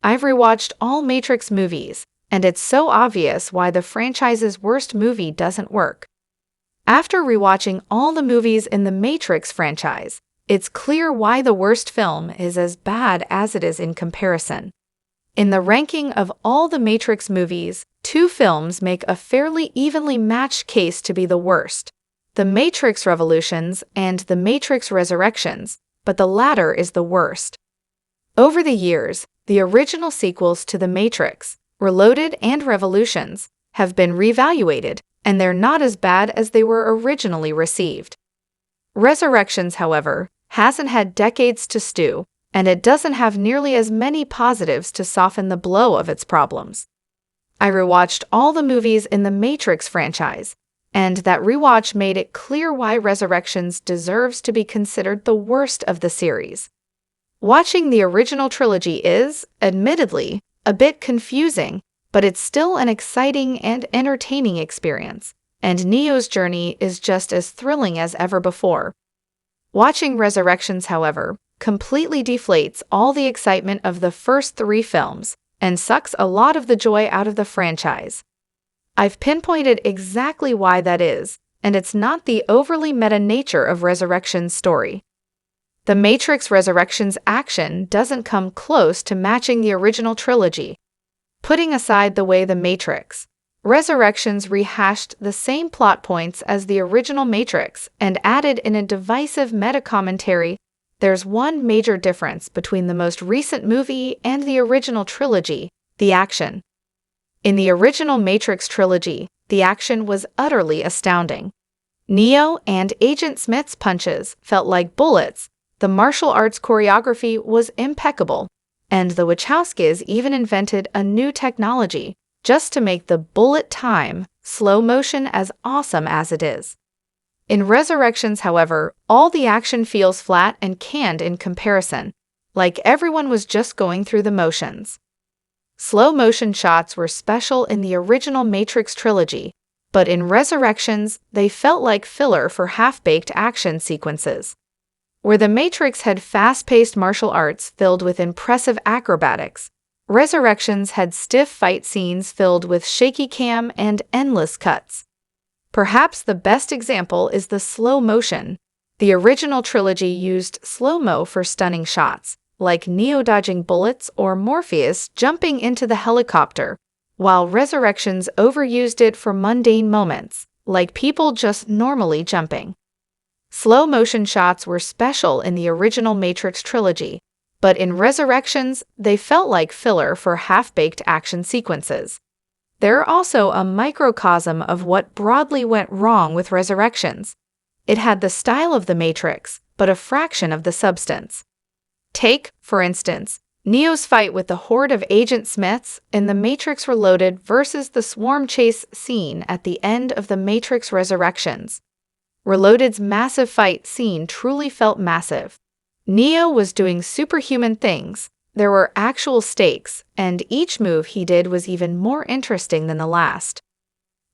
I've rewatched all Matrix movies, and it's so obvious why the franchise's worst movie doesn't work. After rewatching all the movies in the Matrix franchise, it's clear why the worst film is as bad as it is in comparison. In the ranking of all the Matrix movies, two films make a fairly evenly matched case to be the worst: The Matrix Revolutions and The Matrix Resurrections, but the latter is the worst. Over the years, the original sequels to The Matrix, Reloaded and Revolutions, have been reevaluated, and they're not as bad as they were originally received. Resurrections, however, hasn't had decades to stew, and it doesn't have nearly as many positives to soften the blow of its problems. I rewatched all the movies in the Matrix franchise, and that rewatch made it clear why Resurrections deserves to be considered the worst of the series. Watching the original trilogy is, admittedly, a bit confusing, but it's still an exciting and entertaining experience, and Neo's journey is just as thrilling as ever before. Watching Resurrections, however, completely deflates all the excitement of the first three films and sucks a lot of the joy out of the franchise. I've pinpointed exactly why that is, and it's not the overly meta nature of Resurrection's story. The Matrix Resurrections action doesn't come close to matching the original trilogy. Putting aside the way The Matrix, Resurrections rehashed the same plot points as the original Matrix and added in a divisive meta-commentary. There's one major difference between the most recent movie and the original trilogy: the action. In the original Matrix trilogy, the action was utterly astounding. Neo and Agent Smith's punches felt like bullets, the martial arts choreography was impeccable, and the Wachowskis even invented a new technology just to make the bullet time, slow motion, as awesome as it is. In Resurrections, however, all the action feels flat and canned in comparison, like everyone was just going through the motions. Slow motion shots were special in the original Matrix trilogy, but in Resurrections, they felt like filler for half-baked action sequences. Where The Matrix had fast-paced martial arts filled with impressive acrobatics, Resurrections had stiff fight scenes filled with shaky cam and endless cuts. Perhaps the best example is the slow motion. The original trilogy used slow-mo for stunning shots, like Neo dodging bullets or Morpheus jumping into the helicopter, while Resurrections overused it for mundane moments, like people just normally jumping. Slow motion shots were special in the original Matrix trilogy, but in Resurrections, they felt like filler for half-baked action sequences. They're also a microcosm of what broadly went wrong with Resurrections. It had the style of the Matrix, but a fraction of the substance. Take, for instance, Neo's fight with the horde of Agent Smiths in The Matrix Reloaded versus the swarm chase scene at the end of The Matrix Resurrections. Reloaded's massive fight scene truly felt massive. Neo was doing superhuman things, there were actual stakes, and each move he did was even more interesting than the last.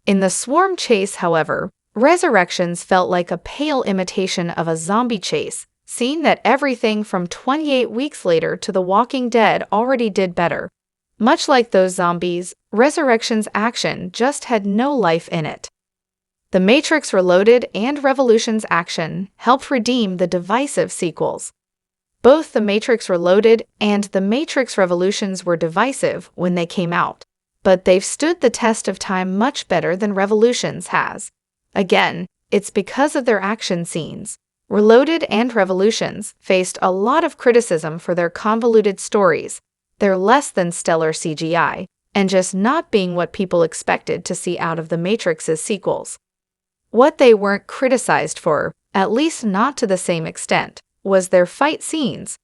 In the swarm chase, however, Resurrections felt like a pale imitation of a zombie chase, scene that everything from 28 Weeks Later to The Walking Dead already did better. Much like those zombies, Resurrections action just had no life in it. The Matrix Reloaded and Revolutions action helped redeem the divisive sequels. Both The Matrix Reloaded and The Matrix Revolutions were divisive when they came out, but they've stood the test of time much better than Revolutions has. Again, it's because of their action scenes. Reloaded and Revolutions faced a lot of criticism for their convoluted stories, their less than stellar CGI, and just not being what people expected to see out of The Matrix's sequels. What they weren't criticized for, at least not to the same extent, was their fight scenes.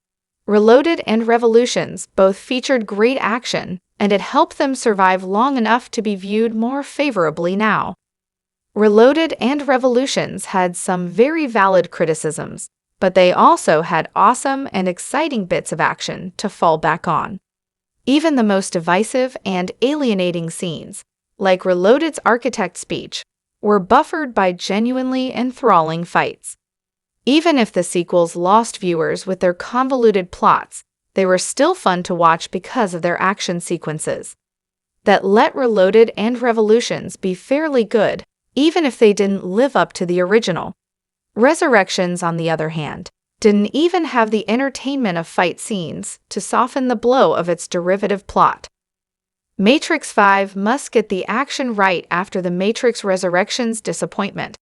Reloaded and Revolutions both featured great action, and it helped them survive long enough to be viewed more favorably now. Reloaded and Revolutions had some very valid criticisms, but they also had awesome and exciting bits of action to fall back on. Even the most divisive and alienating scenes, like Reloaded's architect speech, were buffered by genuinely enthralling fights. Even if the sequels lost viewers with their convoluted plots, they were still fun to watch because of their action sequences that let Reloaded and Revolutions be fairly good, even if they didn't live up to the original. Resurrections, on the other hand, didn't even have the entertainment of fight scenes to soften the blow of its derivative plot. Matrix 5 must get the action right after the Matrix Resurrections disappointment.